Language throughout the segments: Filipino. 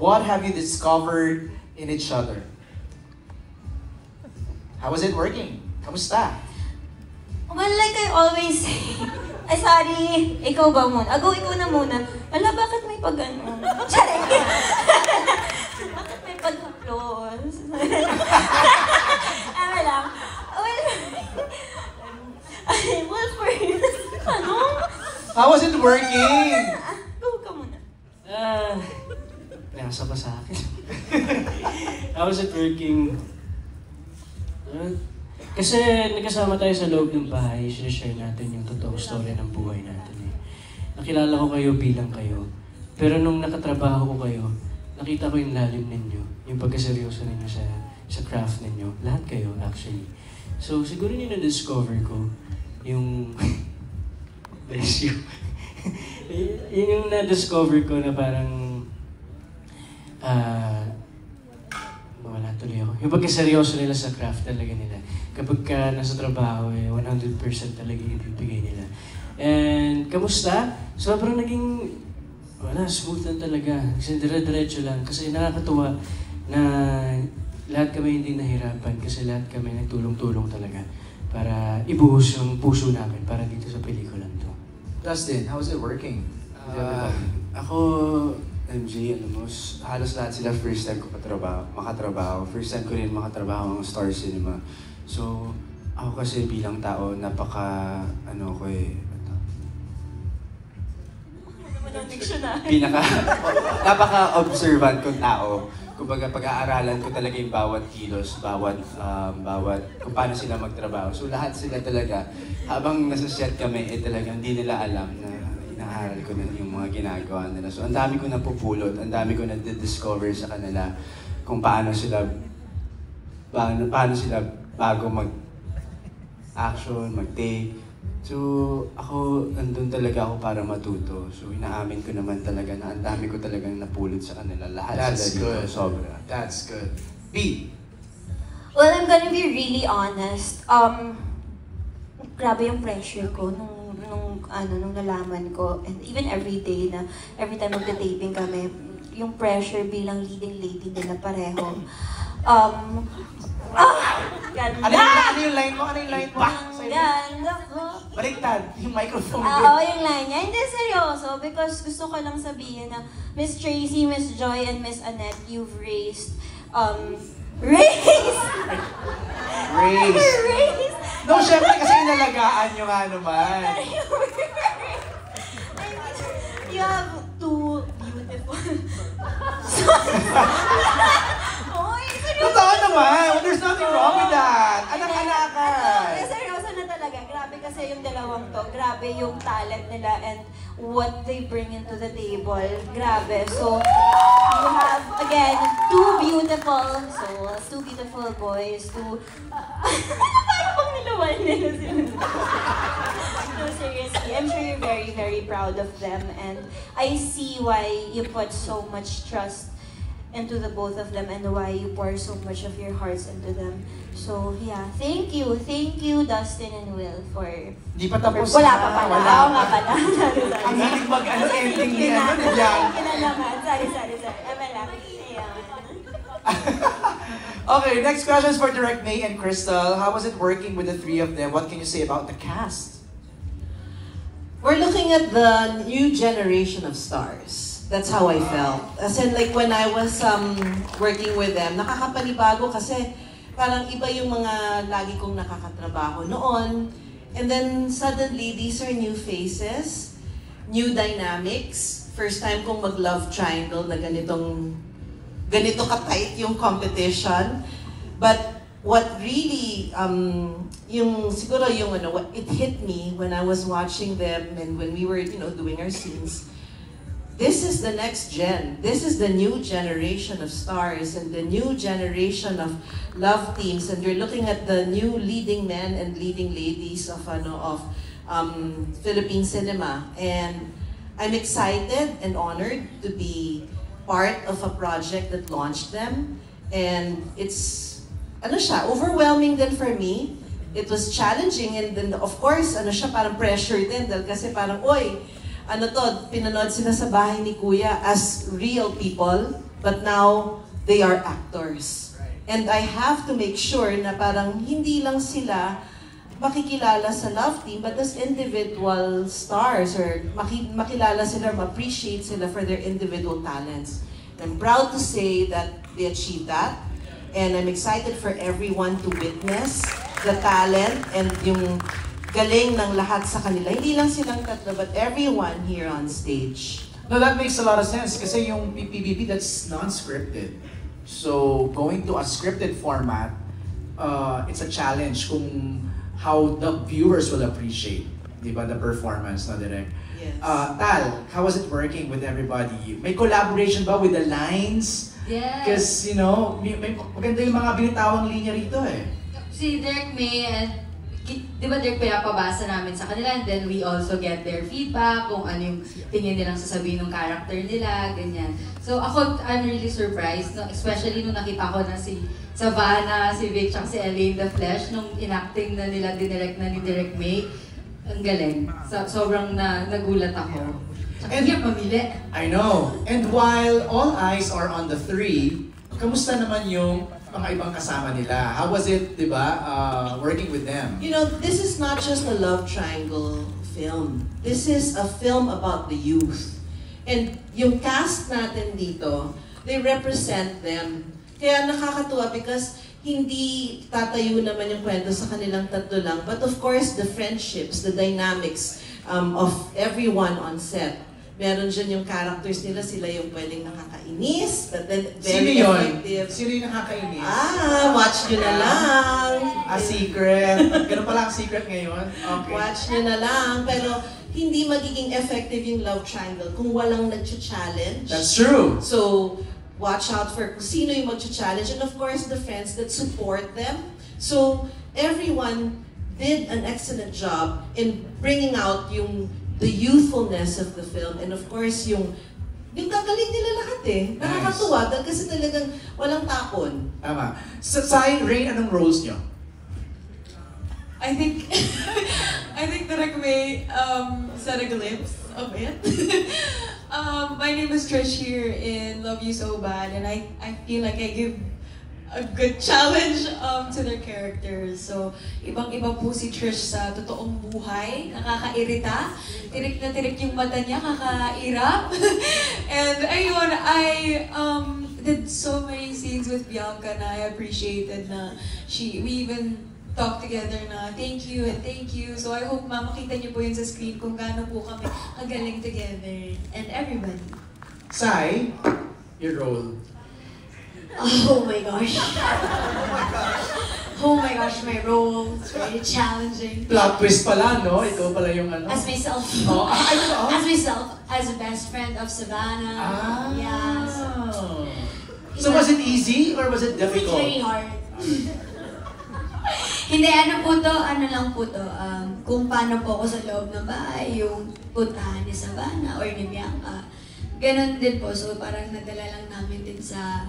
What have you discovered in each other? How was it working? Kamusta? Well, like I always say, ay sorry, ikaw ba muna? Ikaw na muna. Ala, bakit may pag-ano? Charing! Bakit may pag-haplos? Ano lang? Well, for ano? How was it working? Go ka muna. Nasa pa sa akin. How was it working? Kasi nagkasama tayo sa loob ng bahay, sinishare natin yung totoong story ng buhay natin eh. Nakilala ko kayo bilang kayo, pero nung nakatrabaho ko kayo, nakita ko yung lalim ninyo, yung pagkaseryoso ninyo sa craft ninyo. Lahat kayo, actually. So, siguro yun yung na-discover ko, yung... bless you. Yun yung na-discover ko na parang... wala tuloy ako. Yung pagkaseryoso nila sa craft talaga nila. Kapag ka nasa trabaho, 100% talaga yung ibibigay nila. And, kamusta? Sobrang naging, smooth lang talaga. Kasi dire-diretso lang. Kasi nakakatuwa na lahat kami hindi nahirapan. Kasi lahat kami nagtulong-tulong talaga para ibuhos yung puso namin para dito sa pelikulang to. Dustin, how is it working? Ako, MJ, halos lahat sila first time ko makatrabaho. First time ko rin makatrabaho ng Star Cinema. So, ako kasi bilang tao, napaka-observant kong tao. Kumbaga, pag-aaralan ko talaga yung bawat kilos, bawat kung paano sila magtrabaho. So, lahat sila talaga, habang nasa set kami, talagang hindi nila alam na inaaral ko na yung mga ginagawa nila. So, ang dami ko napupulot, ang dami ko na-discover sa kanila kung paano sila bago mag-action, mag-take. So, ako, nandun talaga ako para matuto. So, inaamin ko naman talaga na ang dami ko talagang napulot sa kanila. Lahat That's sila good. dito, sobra. That's good. B. Well, I'm gonna be really honest. Grabe yung pressure ko nung nalaman ko, and even every day na, every time magta-taping kami, yung pressure bilang leading lady nila pareho. Ganda! Ano yung line mo? Ganda ko. Baliktad, yung microphone. Oo, yung line niya. Hindi, seryoso, because gusto ko lang sabihin na Miss Tracy, Miss Joy, and Miss Annette, you've raised. Raised! No, syempre kasi inalagaan nyo nga naman. You have two beautiful... Oy, seryoso! Totoo naman! Well, there's nothing wrong with that! Anak-anakan! Seryoso na talaga. Grabe kasi yung dalawang to. Grabe yung talent nila and what they bring into the table. Grabe. So, you have, again, two beautiful souls, two beautiful boys, parang pang nilawan nila sila. No, seriously, I'm sure you're very, very proud of them, and I see why you put so much trust into the both of them and why you pour so much of your hearts into them. So, yeah, thank you, Dustin and Will, for... Di pa tapos Wala na. pa pala. Wala Oo pa. nga pala. Ang hilig ending niya. Thank you na naman. Sorry. Eme lang. Ayan. Okay, next question is for Direct May and Crystal. How was it working with the three of them? What can you say about the cast? We're looking at the new generation of stars. That's how I felt. As in, like, when I was working with them, nakakapanibago kasi parang iba yung mga lagi kong nakakatrabaho noon. And then, suddenly, these are new faces, new dynamics. First time kong mag-love triangle na ganito ka-tight yung competition. But what really, it hit me when I was watching them and when we were, doing our scenes. This is the next gen. This is the new generation of stars and the new generation of love teams. And you're looking at the new leading men and leading ladies of Philippine cinema. And I'm excited and honored to be part of a project that launched them. And it's overwhelming din for me. It was challenging, and then of course, parang pressure din dahil kasi parang, ano to, pinanood sila sa bahay ni Kuya as real people, but now they are actors. And I have to make sure na parang hindi lang sila makikilala sa Love Team, but as individual stars, or makilala sila, ma-appreciate sila for their individual talents. I'm proud to say that they achieved that, and I'm excited for everyone to witness the talent and yung galing ng lahat sa kanila. Hindi lang silang tatlo, but everyone here on stage. No, that makes a lot of sense kasi yung PPBB, that's non-scripted. So, going to a scripted format, it's a challenge kung how the viewers will appreciate, di ba, the performance na direct. Yes. Tal, how was it working with everybody? May collaboration ba with the lines? Yes. Because, you know, may maganda yung mga binitawang linya rito eh. Si Direk May and di ba Direk, pinapabasa namin sa kanila, and then we also get their feedback kung ano yung tingin nilang sasabihin ng character nila, ganyan. So ako, I'm really surprised, no? Especially nung nakita ko na si Savannah, si Vic, tsaka si Ellie in the flesh, nung inacting na nila, dinirect na ni Direk May, ang galing. Sobrang nagulat ako. Tsaka And- hirap mamili. I know. And while all eyes are on the three, kamusta naman yung mga ibang kasama nila? How was it, di ba, working with them? You know, this is not just a love triangle film. This is a film about the youth. And yung cast natin dito, they represent them. Kaya nakakatuwa because hindi tatayo naman yung kwento sa kanilang tatlo lang. But of course, the friendships, the dynamics of everyone on set. Meron dyan yung characters nila, sila yung pwedeng nakakainis, but then Sino very yun? effective. Sino yung nakakainis? Watch nyo na lang. A secret. Ganun pala ang secret ngayon? Okay. Watch nyo na lang. Pero hindi magiging effective yung love triangle kung walang nag-challenge. That's true. So, watch out for kung sino yung mag-challenge. And of course, the friends that support them. So, everyone did an excellent job in bringing out the youthfulness of the film. And of course, yung gagaling nila lahat eh. Nakakatuwa dahil kasi talagang walang tapon. Tama. Sa Rain, anong roles nyo? I think Direk May set a glimpse of it. My name is Trish here in Love You So Bad, and I feel like I give a good challenge to their characters. So, ibang-iba po si Trish sa totoong buhay, nakakairita. Tirik na tirik yung mata niya, kakairap. And ayun, I did so many scenes with Bianca na I appreciated na we even talked together na thank you and thank you. So I hope makita niyo po yun sa screen kung gaano po kami kagaling together. And everybody. Sai, your role. Oh my gosh. Oh my gosh, my role. It's very challenging. Plot twist pala, no? Ikaw pala yung ano. As myself. Oh, As myself. As a best friend of Savannah. Ah. Yes. So was it easy or was it It's very difficult? hard. Hindi, ano lang po to, kung paano po ako sa loob ng bahay, yung puntahan ni Savannah or ni Bianca. Ganon din po, so parang nadala lang namin din sa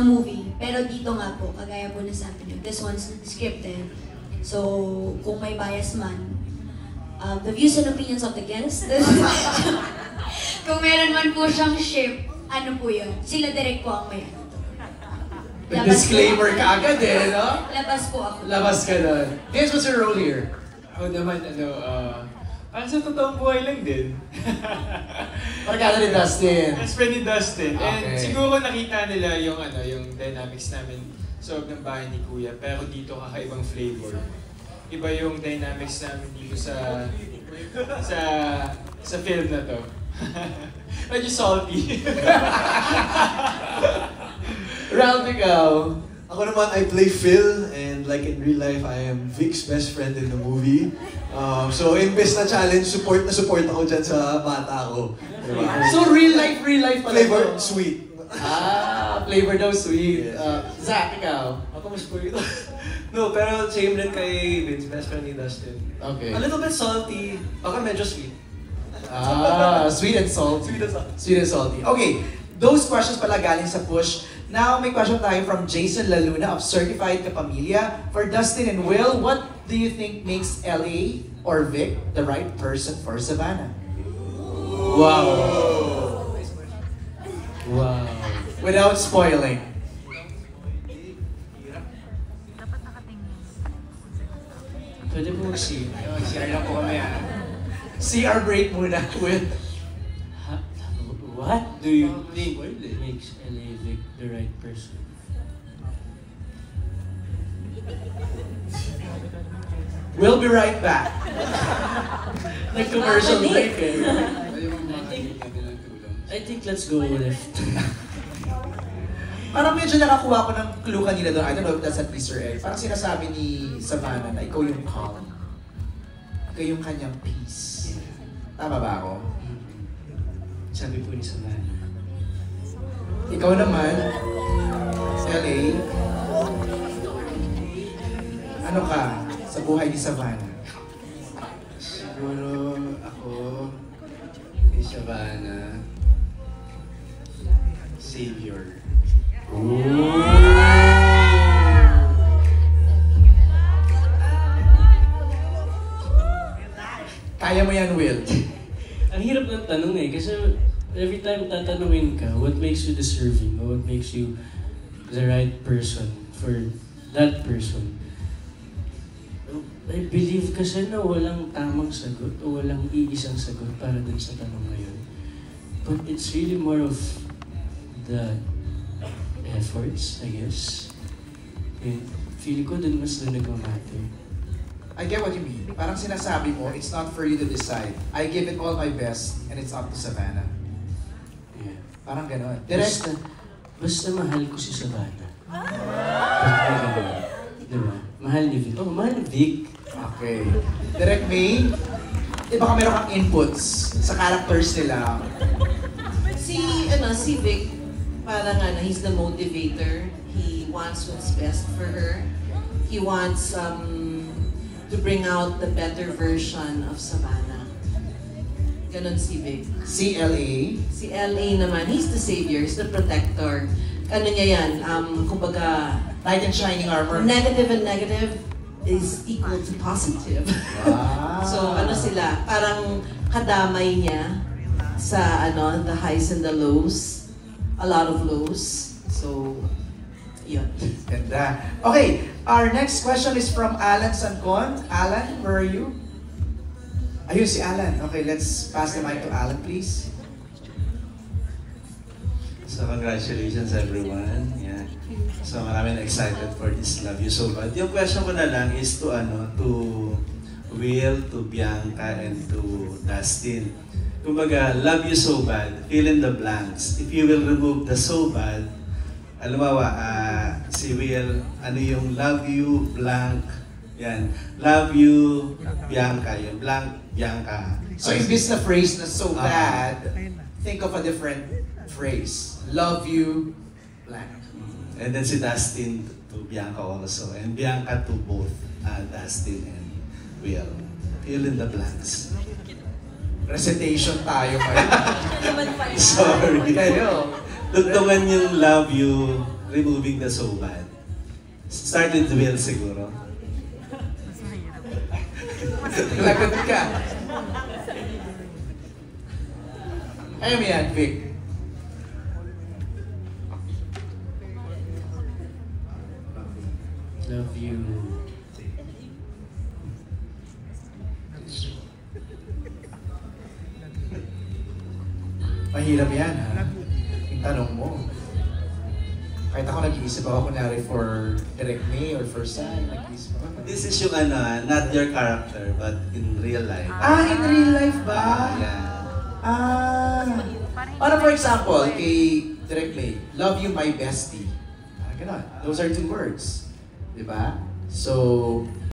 movie. Pero dito nga po, kagaya po na sabi niyo, this one's scripted. So, kung may bias man, the views and opinions of the guests, kung meron man po siyang ship, ano po yun? Sila direct po ang may ano. May disclaimer ka agad eh, no? Labas po ako. Labas ka doon. Vince, what's your role here? Ako naman, parang sa totoong buhay lang din. Parang ni Dustin. Best friend ni Dustin. And Okay. siguro nakita nila yung dynamics namin sa loob ng bahay ni Kuya. Pero dito kakaibang flavor. Iba yung dynamics namin dito sa film na to. Medyo salty. Ralph, ikaw. Ako naman, I play Phil, and like in real life, I am Vic's best friend in the movie. So, imbes na challenge, support ako dyan sa bata ko. Diba? So real life pala Flavor, to. sweet. Flavor daw sweet. Zach, ikaw. Ako mas po ito. No, pero same rin kay Vince, best friend ni Dustin. Okay. A little bit salty, baka medyo sweet. Sweet and salty. Sweet and salty. Sweet and salty. Okay, those questions pala galing sa push. Now, may question tayo from Jason Laluna of Certified Kapamilya. For Dustin and Will, what do you think makes LA or Vic the right person for Savannah? Wow. Wow. Without spoiling. Pwede mo mag-see. Share lang po kami CR break muna with... What do you think makes LA Vic the right person? We'll be right back. Nag-commercial break eh. I think let's go left. Parang medyo nakakuha ko ng clue kanina doon. I don't know if that's at Mr. Egg. Parang sinasabi ni Savannah na ikaw yung calm. Ikaw yung kanyang peace. Tama ba ako? Sabi po ni Savannah. Ikaw naman, LA, ano ka sa buhay ni Savannah? Siguro ako, kay Savannah, savior. Kaya mo yan, Will. Ang hirap ng tanong eh, kasi every time tatanungin ka, what makes you deserving, or what makes you the right person for that person? I believe kasi na walang tamang sagot o walang iisang sagot para dun sa tanong na yun. But it's really more of the efforts, I guess. And feeling ko dun mas na nagmamatter. I get what you mean. Parang sinasabi mo, it's not for you to decide. I give it all my best and it's up to Savannah. Yeah. Parang gano'n. Basta mahal ko si Savannah. Diba? Mahal ni Vic. Oh, mahal ni Vic. Okay. Direct May, di ba meron kang inputs sa characters nila? Si Vic, parang he's the motivator. He wants what's best for her. He wants to bring out the better version of Savannah. Ganon si Vic. Si LA? Si LA naman, he's the savior, he's the protector. Ano niya yan, kumbaga, Knight in shining armor. negative and negative is equal to positive. Wow. So sila, parang kadamay niya sa the highs and the lows. A lot of lows. So, yun. Ganda. Okay, our next question is from Alan Sancon. Alan, where are you? Ayun si Alan. Okay, let's pass the mic to Alan, please. So congratulations everyone. Yeah. So maraming excited for this Love You So Bad. Yung question ko na lang is to Will, to Bianca, and to Dustin. Kumbaga, Love You So Bad, fill in the blanks. If you will remove the so bad, si Will, ano yung love you, blank, yan. Love you, Bianca, yung blank, Bianca. So imbis na phrase na so bad, think of a different phrase. Love you, blank. And then si Dustin to Bianca also. And Bianca to both Dustin and Will. Fill in the blanks. Recitation tayo ngayon. Sorry. Kayo. Tugtungan yung love you, removing the so bad. Start with Will siguro. Lagot ka. Ayaw mo yan, Vic. Love you. Mahirap yan, ha? Yung tanong mo. Kahit ako nag-iisip ako, kunwari for Direct May or for Sai, nag-iisip ako. This is yung not your character, but in real life. In real life ba? Yeah. Ano for example, kay Direct May, love you my bestie. Parang ganon. Those are two words. Diba? So,